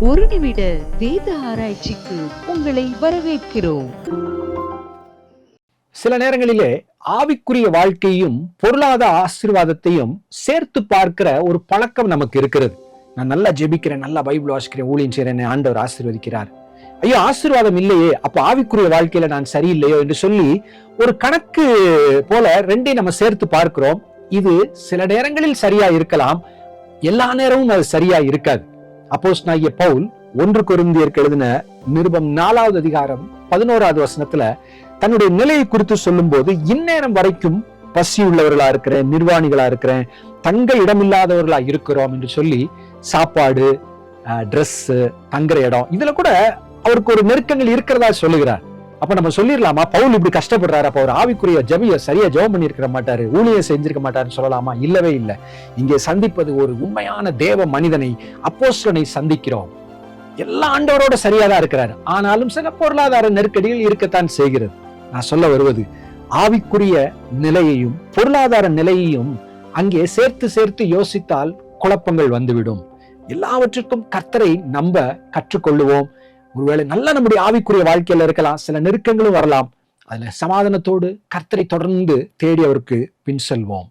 ஒரு நிமிட வேத ஆராய்ச்சிக்கு உங்களை வரவேற்கிறோம். சில நேரங்களிலே ஆவிக்குரிய வாழ்க்கையும் பொருளாதார ஆசீர்வாதத்தையும் சேர்த்து பார்க்கிற ஒரு பழக்கம் நமக்கு இருக்கிறது. நான் நல்லா ஜெபிக்கிறேன், நல்லா பைபிள் வாசிக்கிறேன், ஊழியம் செய்றேன், ஆண்டவர் ஆசீர்வதிக்கிறார். ஐயோ, ஆசீர்வாதம் இல்லையே, அப்ப ஆவிக்குரிய வாழ்க்கையில நான் சரியில்லையோ என்று சொல்லி ஒரு கணக்கு போல ரெண்டையும் நம்ம சேர்த்து பார்க்கிறோம். இது சில நேரங்களில் சரியா இருக்கலாம், எல்லா நேரமும் அது சரியா இருக்காது. அப்போஸ்தலனாகிய பவுல் 1 கொரிந்தியருக்கு எழுதின நிருபம் 4வது அதிகாரம் 11வது வசனத்துல தன்னுடைய நிலையை குறித்து சொல்லும் போது, இந்நேரம் வரைக்கும் பசி உள்ளவர்களா இருக்கிறேன், நிர்வாணிகளா இருக்கிறேன், தங்க இடமில்லாதவர்களா இருக்கிறோம் என்று சொல்லி சாப்பாடு, ட்ரெஸ், தங்குற இடம், இதுல கூட அவருக்கு ஒரு நெருக்கங்கள் இருக்கிறதா சொல்லுகிறார். அப்ப நம்ம சொல்லிடலாமா, பவுல் இப்படி கஷ்டப்படுறாரு, அப்ப அவர் ஆவிக்குரிய சரியா ஜெபம் பண்ணியிருக்க மாட்டாரு, ஊழியம் செஞ்சிருக்க மாட்டாருன்னு சொல்லலாமா? இல்லவே இல்லை. இங்கே சந்திப்பது ஒரு உண்மையான தேவ மனிதனை, அப்போஸ்தலனை சந்திக்கிறோம். எல்லா ஆண்டவரோட சரியாதான் இருக்கிறாரு, ஆனாலும் சில பொருளாதார நெருக்கடிகள் இருக்கத்தான் செய்கிறது. நான் சொல்ல வருவது, ஆவிக்குரிய நிலையையும் பொருளாதார நிலையையும் அங்கே சேர்த்து யோசித்தால் குழப்பங்கள் வந்துவிடும். எல்லாவற்றிற்கும் கர்த்தரை நம்ப கற்றுக்கொள்ளுவோம். ஒருவேளை நல்ல நம்முடைய ஆவிக்குரிய வாழ்க்கையில இருக்கலாம், சில நெருக்கங்களும் வரலாம். அதுல சமாதானத்தோடு கர்த்தரை தொடர்ந்து தேடி அவருக்கு பின் செல்வோம்.